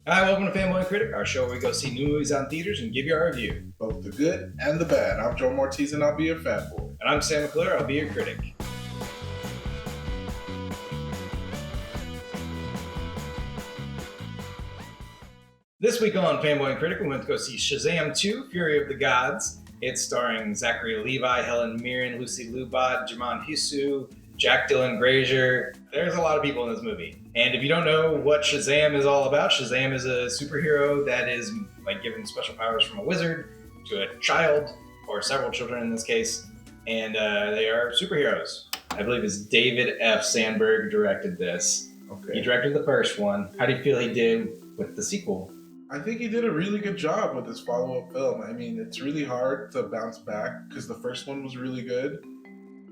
Hi, welcome to Fanboy Critic, our show where we go see new movies on theaters and give you our review. Both the good and the bad. I'm Joe Mortiz and I'll be your fanboy. And I'm Sam McClure, I'll be your critic. This week on Fanboy Critic, we went to go see Shazam 2, Fury of the Gods. It's starring Zachary Levi, Helen Mirren, Lucy Liu, Jamon Hisu, Jack Dylan Grazer. There's a lot of people in this movie. And if you don't know what Shazam is all about, Shazam is a superhero that is like given special powers from a wizard to a child, or several children in this case, and they are superheroes. I believe it's David F. Sandberg directed this. Okay. He directed the first one. How do you feel he did with the sequel? I think he did a really good job with this follow-up film. I mean, it's really hard to bounce back because the first one was really good.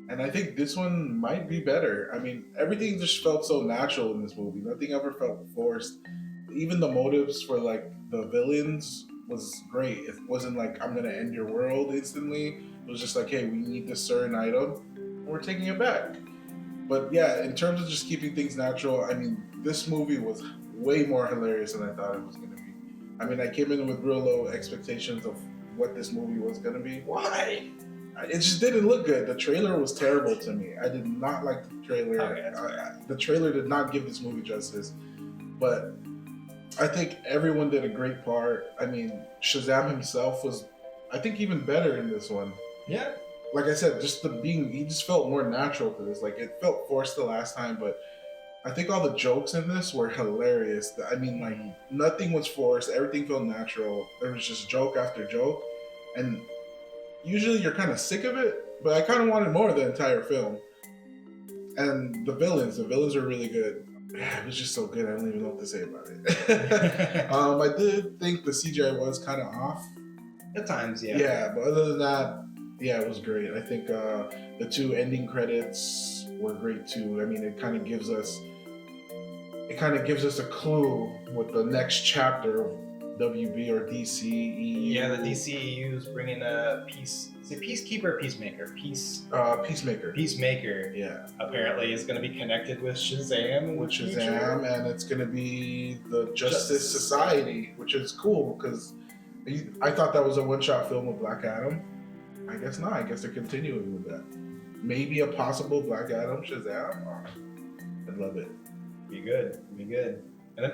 And I think this one might be better. I mean, everything just felt so natural in this movie. Nothing ever felt forced. Even the motives for like the villains was great. It wasn't like I'm gonna end your world instantly. It was just like, hey, we need this certain item, and we're taking it back. But yeah, in terms of just keeping things natural, I mean, this movie was way more hilarious than I thought it was gonna be. I mean, I came in with real low expectations of what this movie was gonna be. Why? It just didn't look good. The trailer was terrible to me. I did not like the trailer. Okay, the trailer did not give this movie justice. But I think everyone did a great part. I mean, Shazam himself was, I think, even better in this one. Yeah. Like I said, he just felt more natural to this. Like, it felt forced the last time, but I think all the jokes in this were hilarious. I mean, like, nothing was forced. Everything felt natural. There was just joke after joke. And usually you're kind of sick of it, but I kind of wanted more of the entire film. And the villains are really good. Yeah, it was just so good. I don't even know what to say about it. I did think the CGI was kind of off. At times, yeah. Yeah, but other than that, yeah, it was great. I think the two ending credits were great too. I mean, it kind of gives us a clue with the next chapter of WB or DCEU. Yeah, the DCEU is bringing a peace. Is it Peacekeeper or Peacemaker? Peacemaker. Peacemaker. Yeah. Apparently is going to be connected with Shazam. With Shazam, and it's going to be the Justice Society, which is cool because I thought that was a one-shot film with Black Adam. I guess not. I guess they're continuing with that. Maybe a possible Black Adam Shazam. Oh, I'd love it. Be good.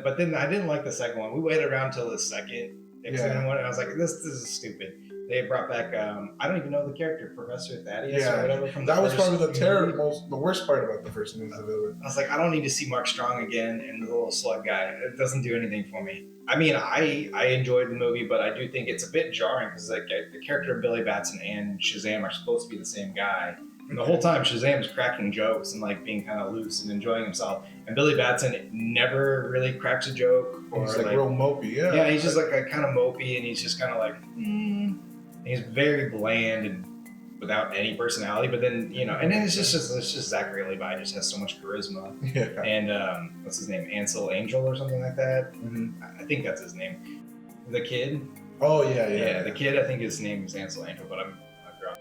But then I didn't like the second one. We waited around till the second X-Men one, and I was like, this is stupid. They brought back I don't even know the character, Professor Thaddeus or whatever. From that was probably the worst part about the first movie. I was like, I don't need to see Mark Strong again and the little slug guy. It doesn't do anything for me. I mean, I enjoyed the movie, but I do think it's a bit jarring because like the character of Billy Batson and Shazam are supposed to be the same guy. And the whole time Shazam's cracking jokes and like being kind of loose and enjoying himself. And Billy Batson never really cracks a joke. Or he's like real mopey, yeah. Yeah, he's just like a kind of mopey and he's just kind of like, he's very bland and without any personality. But then, and then it's just Zachary Levi just has so much charisma. Yeah. And what's his name? Ansel Angel or something like that. Mm-hmm. I think that's his name. The kid. Oh, yeah. The kid, I think his name is Ansel Angel, but I'm wrong.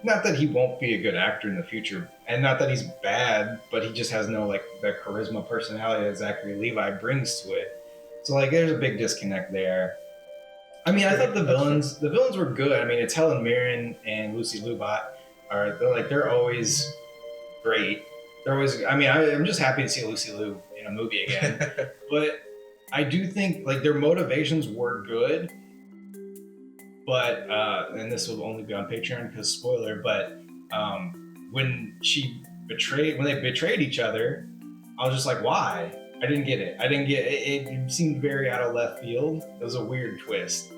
Not that he won't be a good actor in the future, and not that he's bad, but he just has no like the charisma personality that Zachary Levi brings to it. So like there's a big disconnect there. I mean, I thought the villains were good. I mean, it's Helen Mirren and Lucy Liu they're always great. They're always, I mean, I'm just happy to see Lucy Liu in a movie again. But I do think like their motivations were good. But and this will only be on Patreon because spoiler. But when they betrayed each other, I was just like, why? I didn't get it. It seemed very out of left field. It was a weird twist.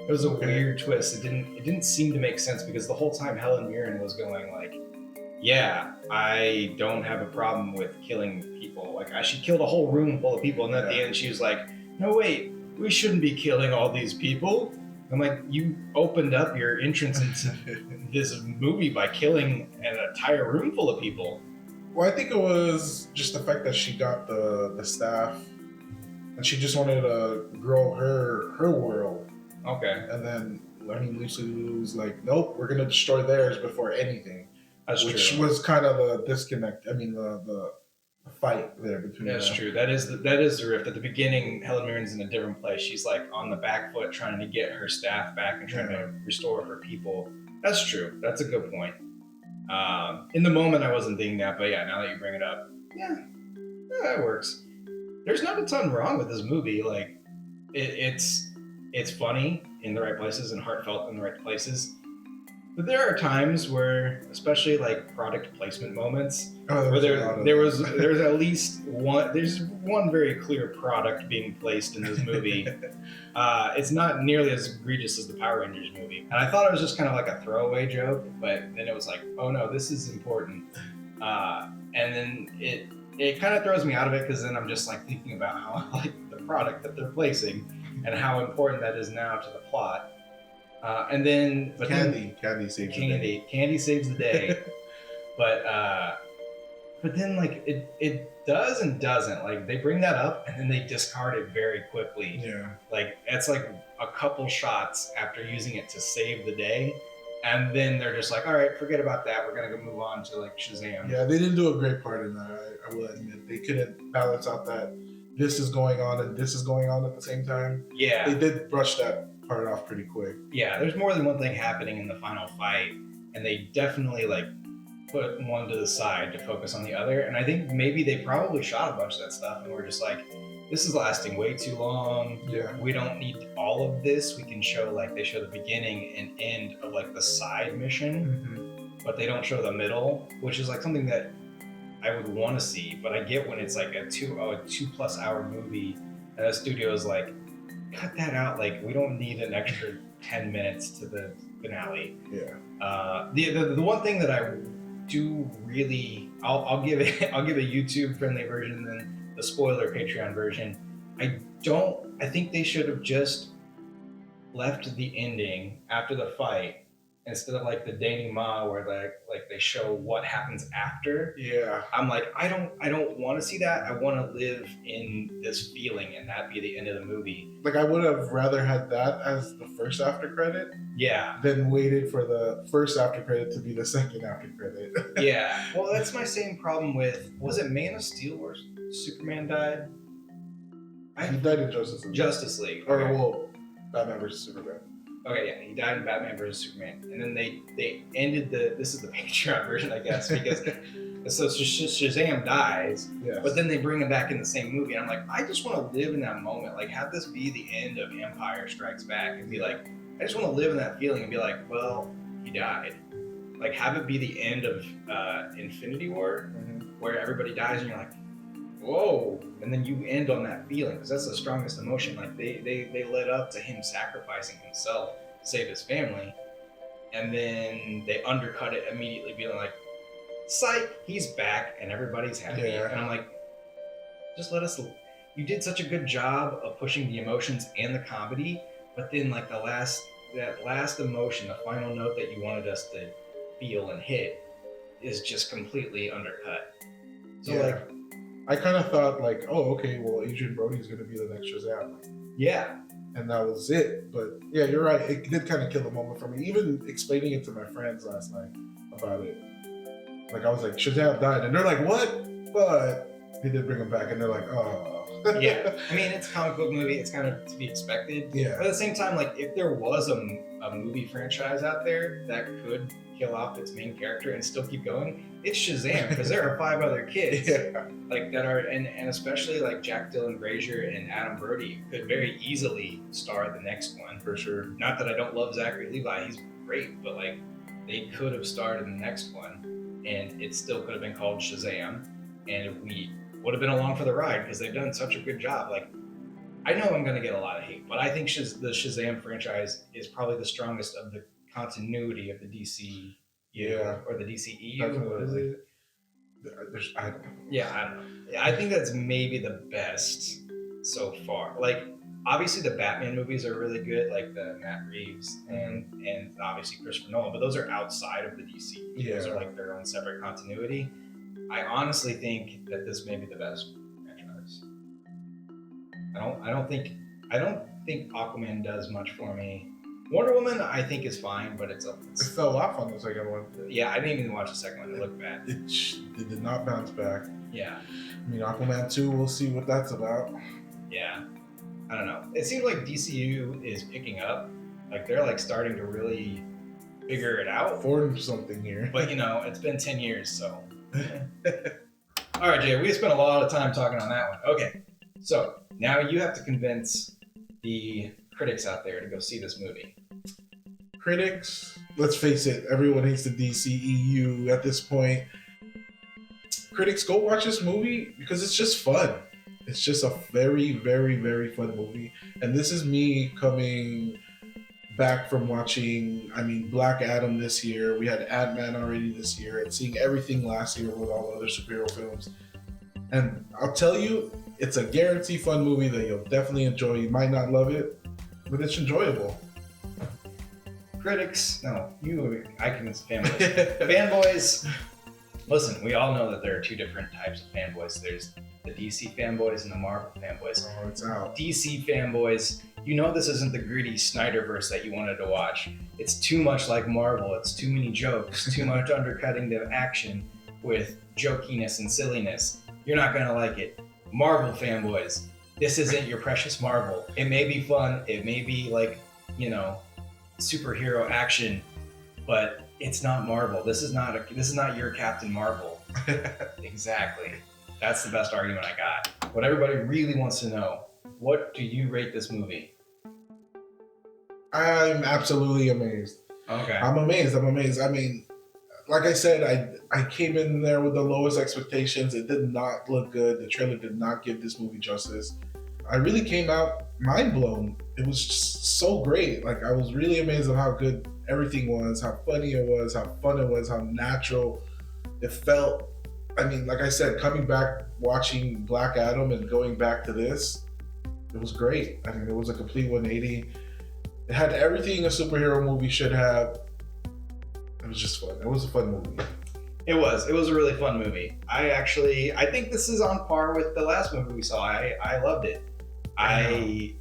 It didn't seem to make sense because the whole time Helen Mirren was going like, yeah, I don't have a problem with killing people. Like she killed a whole room full of people, and at the end she was like, no wait, we shouldn't be killing all these people. I'm like, you opened up your entrance into this movie by killing an entire room full of people. Well, I think it was just the fact that she got the staff, and she just wanted to grow her world. Okay. And then Lucy Liu's like, nope, we're gonna destroy theirs before anything. That's which true. Was kind of the disconnect. I mean, the fight there between That's them. true. That is the rift. At the beginning, Helen Mirren's in a different place. She's like on the back foot trying to get her staff back and trying to restore her people. That's true. That's a good point. In the moment, I wasn't thinking that, but yeah, now that you bring it up, yeah, that works. There's not a ton wrong with this movie. Like, it's funny in the right places and heartfelt in the right places. But there are times where, especially like product placement moments, where there's at least one. There's one very clear product being placed in this movie. It's not nearly as egregious as the Power Rangers movie, and I thought it was just kind of like a throwaway joke. But then it was like, oh no, this is important. And then it kind of throws me out of it because then I'm just like thinking about how I like the product that they're placing and how important that is now to the plot. And then Candy saves the day. Candy saves the day. but then like it does and doesn't. Like they bring that up and then they discard it very quickly. Yeah. Like it's like a couple shots after using it to save the day. And then they're just like, all right, forget about that. We're gonna go move on to like Shazam. Yeah, they didn't do a great part in that. I will admit they couldn't balance out that this is going on and this is going on at the same time. Yeah, they did brush that part off pretty quick. Yeah, there's more than one thing happening in the final fight, and they definitely like put one to the side to focus on the other. And I think maybe they probably shot a bunch of that stuff and we're just like, this is lasting way too long. Yeah. We don't need all of this. We can show like they show the beginning and end of like the side mission, but they don't show the middle, which is like something that I would want to see. But I get when it's like a 2+ hour movie and the studio is like, cut that out. Like we don't need an extra 10 minutes to the finale. Yeah. The one thing that I do really, I'll give a YouTube friendly version than the spoiler Patreon version. I think they should have just left the ending after the fight instead of like the denouement where like they show what happens after. Yeah. I'm like, I don't want to see that. I want to live in this feeling and that be the end of the movie. Like I would have rather had that as the first after credit. Yeah. Than waited for the first after credit to be the second after credit. Yeah. Well, that's my same problem with, was it Man of Steel where Superman died? He died in Justice League. Or well, Batman versus Superman. Okay, yeah, he died in Batman vs Superman, and then they ended this is the Patreon version, I guess, because so Shazam dies, yes. But then they bring him back in the same movie, and I'm like, I just want to live in that moment, like have this be the end of Empire Strikes Back, and be like, I just want to live in that feeling and be like, well, he died, like have it be the end of Infinity War, where everybody dies, and you're like, whoa, and then you end on that feeling because that's the strongest emotion. Like they led up to him sacrificing himself to save his family, and then they undercut it immediately, being like, psych, he's back and everybody's happy. Yeah. And I'm like, just let us, you did such a good job of pushing the emotions and the comedy, but then like that last emotion, the final note that you wanted us to feel and hit is just completely undercut. So like, I kind of thought like, oh, okay, well, Adrian Brody's going to be the next Shazam. Yeah. And that was it. But yeah, you're right. It did kind of kill the moment for me. Even explaining it to my friends last night about it. Like, I was like, Shazam died. And they're like, what? But they did bring him back. And they're like, oh. Yeah. I mean, it's a comic book movie. It's kind of to be expected. Yeah. But at the same time, like, if there was a movie franchise out there that could kill off its main character and still keep going, it's Shazam, because there are 5 other kids like that are, and especially like Jack Dylan Grazer and Adam Brody could very easily star the next one. For sure. Not that I don't love Zachary Levi, he's great, but like they could have starred in the next one and it still could have been called Shazam, and we would have been along for the ride because they've done such a good job. Like, I know I'm going to get a lot of hate, but I think the Shazam franchise is probably the strongest of the continuity of the DCEU or the DCEU. What is it? I don't know. Yeah, I don't know. Yeah, I think that's maybe the best so far. Like, obviously the Batman movies are really good, like the Matt Reeves and obviously Christopher Nolan, but those are outside of the DC. Yeah. Those are like their own separate continuity. I honestly think that this may be the best franchise. I don't think Aquaman does much for me. Wonder Woman, I think, is fine, but It fell off on the second one. yeah, I didn't even watch the second one. It looked bad. It did not bounce back. Yeah, I mean, Aquaman 2, we'll see what that's about. yeah. I don't know. It seems like DCU is picking up. Like they're like starting to really figure it out. Form something here. But you know, it's been 10 years, so. All right, Jay, we spent a lot of time talking on that one. Okay, so now you have to convince the critics out there to go see this movie. Critics, let's face it, everyone hates the DCEU at this point. Critics, go watch this movie because it's just fun. It's just a very, very, very fun movie. And this is me coming back from watching, Black Adam this year. We had Ant-Man already this year, and seeing everything last year with all the other superhero films. And I'll tell you, it's a guaranteed fun movie that you'll definitely enjoy. You might not love it, but it's enjoyable. Critics, no, I convince fanboys. Fanboys, listen, we all know that there are two different types of fanboys. There's the DC fanboys and the Marvel fanboys. Oh, it's out. DC fanboys, you know this isn't the gritty Snyderverse that you wanted to watch. It's too much like Marvel. It's too many jokes, too much undercutting the action with jokiness and silliness. You're not going to like it. Marvel fanboys, this isn't your precious Marvel. It may be fun. It may be like, you know, superhero action, but it's not Marvel. This is not your Captain Marvel. Exactly. That's the best argument I got. What everybody really wants to know, what do you rate this movie? I'm absolutely amazed. Okay. I'm amazed. I mean, like I said, I came in there with the lowest expectations. It did not look good. The trailer did not give this movie justice. I really came out mind blown. It was just so great. Like, I was really amazed at how good everything was, how funny it was, how fun it was, how natural it felt. I mean, like I said, coming back, watching Black Adam and going back to this, it was great. I mean, it was a complete 180. It had everything a superhero movie should have. It was just fun. It was a fun movie. It was a really fun movie. I think this is on par with the last movie we saw. I loved it. I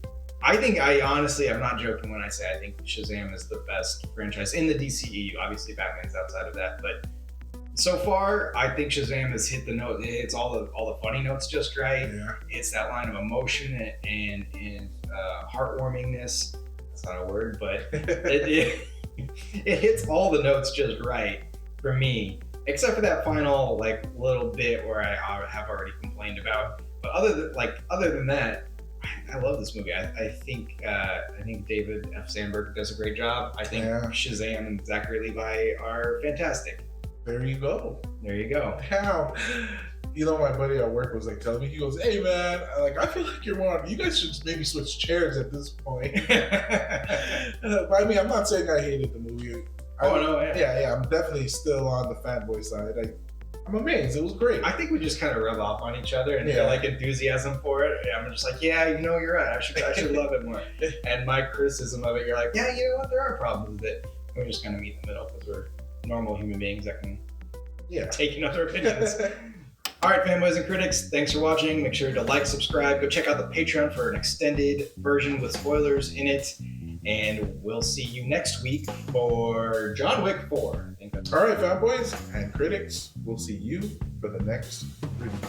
think honestly, I'm not joking when I say I think Shazam is the best franchise in the DCEU. Obviously, Batman's outside of that, but so far, I think Shazam has hit the note. It's all the funny notes just right. Yeah. It's that line of emotion and heartwarmingness. That's not a word, but it hits all the notes just right for me, except for that final like little bit where I have already complained about. But other than that, I love this movie. I think David F. Sandberg does a great job. I think Shazam and Zachary Levi are fantastic. There you go. There you go. How? You know, my buddy at work was like telling me, he goes, "Hey man, I feel like you guys should maybe switch chairs at this point." But I mean, I'm not saying I hated the movie. Yeah, I'm definitely still on the fanboy side. I'm amazed. It was great. I think we just kind of rub off on each other and feel like enthusiasm for it. I'm just like, yeah, you know, you're right. I should love it more. And my criticism of it, you're like, yeah, you know what? There are problems with it. We just kind of meet in the middle because we're normal human beings that can take in other opinions. All right, fanboys and critics, thanks for watching. Make sure to like, subscribe, go check out the Patreon for an extended version with spoilers in it. And we'll see you next week for John Wick 4. All right, fanboys and critics, we'll see you for the next review.